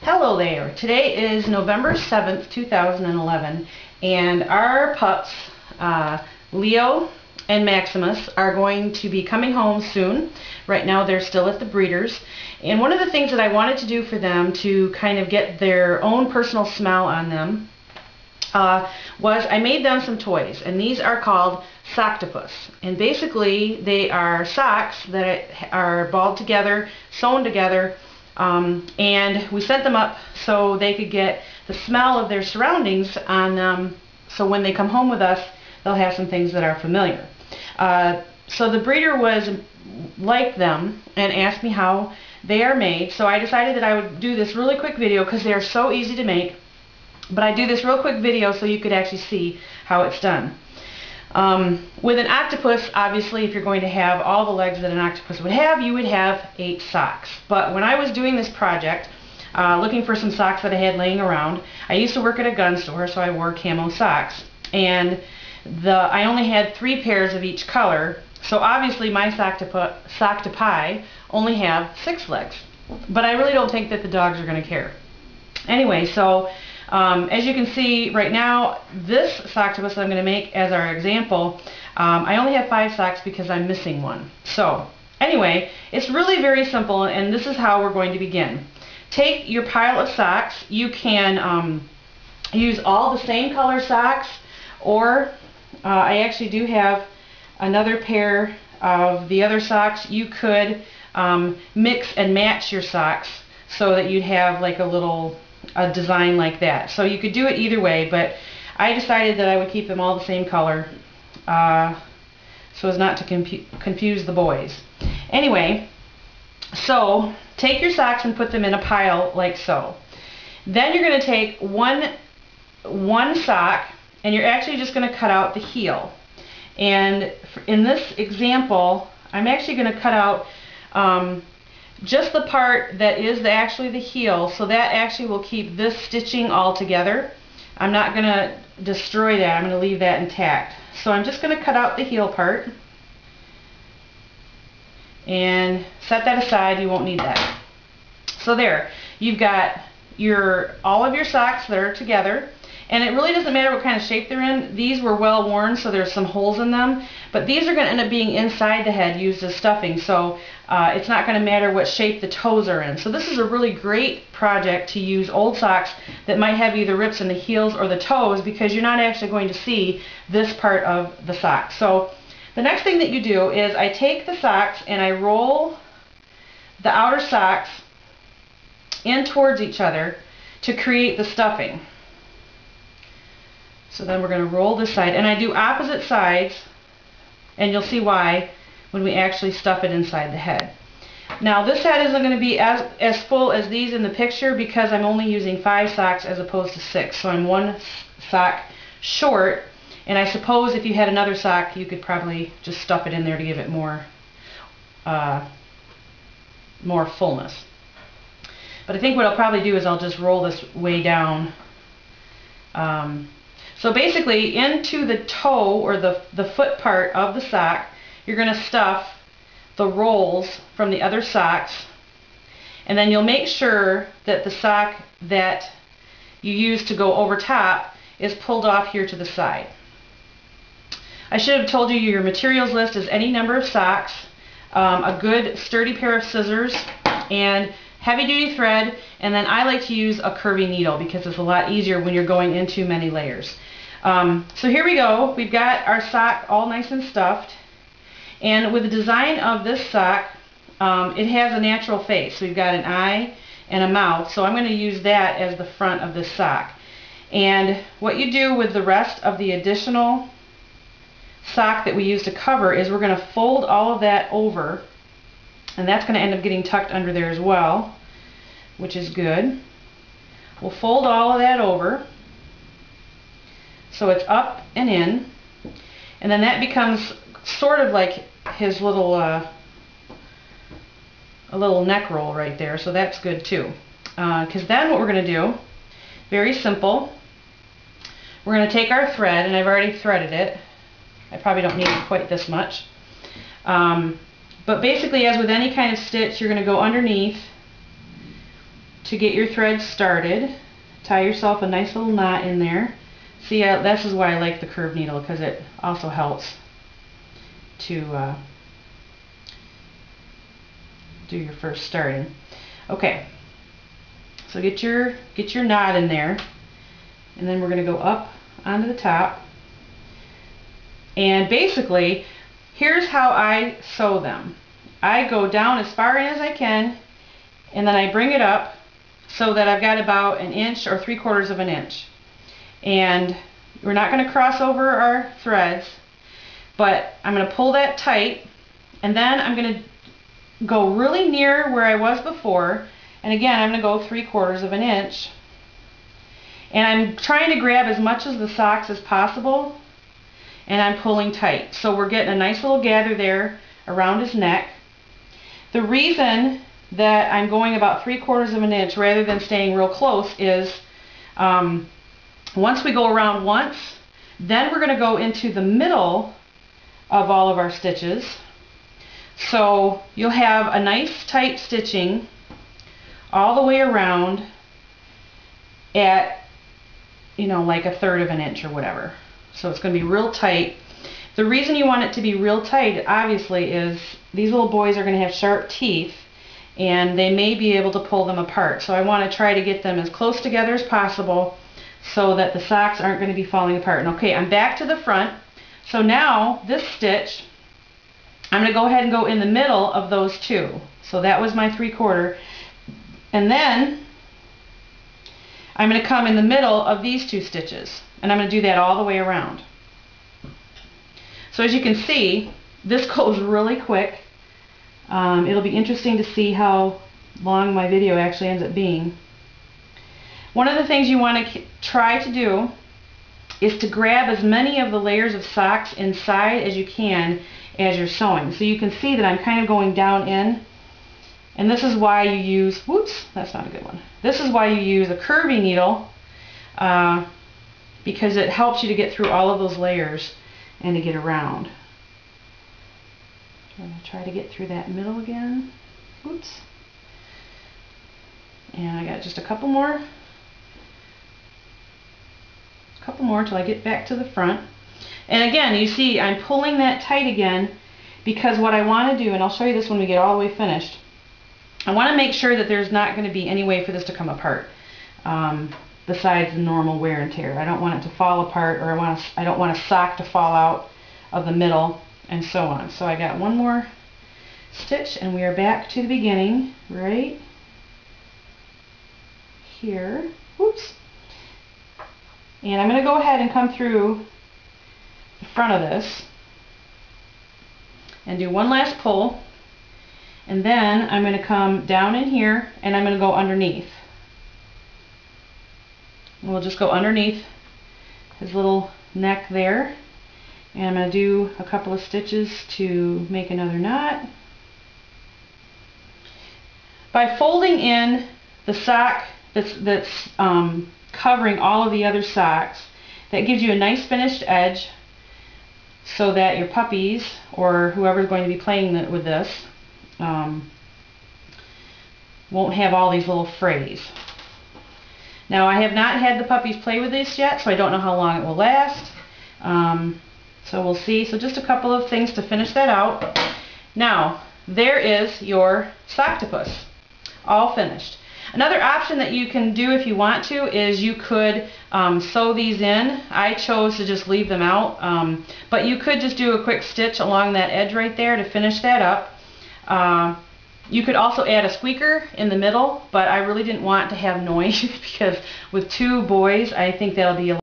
Hello there. Today is November 7th, 2011, and our pups, Leo and Maximus, are going to be coming home soon. Right now they're still at the breeders, and one of the things that I wanted to do for them to kind of get their own personal smell on them was I made them some toys, and these are called Sock-topus. And basically they are socks that are balled together, sewn together, and we sent them up so they could get the smell of their surroundings on them, so when they come home with us they'll have some things that are familiar. So the breeder was like them and asked me how they are made, so I decided that I would do this really quick video because they are so easy to make. But I do this real quick video so you could actually see how it's done. With an octopus, obviously, if you're going to have all the legs that an octopus would have, you would have 8 socks. But when I was doing this project, looking for some socks that I had laying around, I used to work at a gun store, so I wore camo socks. And I only had 3 pairs of each color, so obviously my sock-topus only have 6 legs. But I really don't think that the dogs are going to care. Anyway, so as you can see right now, this sock-topus that I'm going to make as our example, I only have 5 socks because I'm missing one. So anyway, it's really very simple, and this is how we're going to begin. Take your pile of socks. You can use all the same color socks, or I actually do have another pair of the other socks. You could mix and match your socks so that you'd have like a design like that. So you could do it either way, but I decided that I would keep them all the same color so as not to confuse the boys. Anyway, so take your socks and put them in a pile like so. Then you're going to take one sock and you're actually just going to cut out the heel. And in this example, I'm actually going to cut out just the part that is actually the heel, so that actually will keep this stitching all together. I'm not going to destroy that, I'm going to leave that intact. So I'm just going to cut out the heel part and set that aside. You won't need that. So there, you've got all of your socks that are together, and it really doesn't matter what kind of shape they're in. These were well worn, so there's some holes in them, but these are going to end up being inside the head used as stuffing, so it's not going to matter what shape the toes are in. So this is a really great project to use old socks that might have either rips in the heels or the toes, because you're not actually going to see this part of the sock. So the next thing that you do is I take the socks and I roll the outer socks in towards each other to create the stuffing. So then we're going to roll this side, and I do opposite sides, and you'll see why when we actually stuff it inside the head. Now this head isn't going to be as full as these in the picture because I'm only using 5 socks as opposed to 6, so I'm 1 sock short, and I suppose if you had another sock you could probably just stuff it in there to give it more fullness. But I think what I'll probably do is I'll just roll this way down. So basically into the toe or the foot part of the sock, you're going to stuff the rolls from the other socks, and then you'll make sure that the sock that you use to go over top is pulled off here to the side. I should have told you your materials list is any number of socks, a good sturdy pair of scissors, and heavy duty thread, and then I like to use a curvy needle because it's a lot easier when you're going into many layers. So here we go. We've got our sock all nice and stuffed, and with the design of this sock, it has a natural face. We've got an eye and a mouth, so I'm going to use that as the front of this sock. And what you do with the rest of the additional sock that we use to cover is we're going to fold all of that over, and that's going to end up getting tucked under there as well, which is good. We'll fold all of that over so it's up and in, and then that becomes sort of like his little a little neck roll right there, so that's good too. Because then what we're going to do, very simple, we're going to take our thread, and I've already threaded it. I probably don't need quite this much. But basically, as with any kind of stitch, you're going to go underneath to get your thread started, tie yourself a nice little knot in there. See, this is why I like the curved needle, because it also helps to do your first starting. Okay, so get your knot in there, and then we're going to go up onto the top. And basically, here's how I sew them. I go down as far in as I can, and then I bring it up so that I've got about 1 inch or 3/4 of an inch. And we're not going to cross over our threads, but I'm going to pull that tight, and then I'm going to go really near where I was before, and again I'm going to go 3/4 of an inch, and I'm trying to grab as much of the socks as possible, and I'm pulling tight. So we're getting a nice little gather there around his neck. The reason that I'm going about 3/4 of an inch rather than staying real close is once we go around once, then we're going to go into the middle of all of our stitches. So you'll have a nice tight stitching all the way around at, you know, like 1/3 of an inch or whatever. So it's going to be real tight. The reason you want it to be real tight, obviously, is these little boys are going to have sharp teeth, and they may be able to pull them apart. So I want to try to get them as close together as possible so that the socks aren't going to be falling apart. And okay, I'm back to the front. So now this stitch, I'm going to go ahead and go in the middle of those two. So that was my 3/4. And then I'm going to come in the middle of these two stitches. And I'm going to do that all the way around. So as you can see, this goes really quick. It'll be interesting to see how long my video actually ends up being. One of the things you want to try to do is to grab as many of the layers of socks inside as you can as you're sewing. So you can see that I'm kind of going down in, and this is why you use, whoops, that's not a good one. This is why you use a curvy needle, because it helps you to get through all of those layers and to get around. I'm going to try to get through that middle again. Oops. And I got just a couple more till I get back to the front. And again, you see I'm pulling that tight again, because what I want to do, and I'll show you this when we get all the way finished, I want to make sure that there's not going to be any way for this to come apart besides the normal wear and tear. I don't want it to fall apart, or I don't want a sock to fall out of the middle, and so on. So I got one more stitch, and we are back to the beginning right here. Oops. And I'm going to go ahead and come through the front of this and do one last pull, and then I'm going to come down in here and I'm going to go underneath. We'll just go underneath his little neck there, and I'm going to do a couple of stitches to make another knot. By folding in the sock that's covering all of the other socks, that gives you a nice finished edge so that your puppies or whoever's going to be playing with this won't have all these little frays. Now, I have not had the puppies play with this yet, so I don't know how long it will last. So we'll see. So just a couple of things to finish that out. Now, there is your Sock-topus, all finished. Another option that you can do if you want to is you could sew these in. I chose to just leave them out, but you could just do a quick stitch along that edge right there to finish that up. You could also add a squeaker in the middle, but I really didn't want to have noise because with two boys, I think that'll be a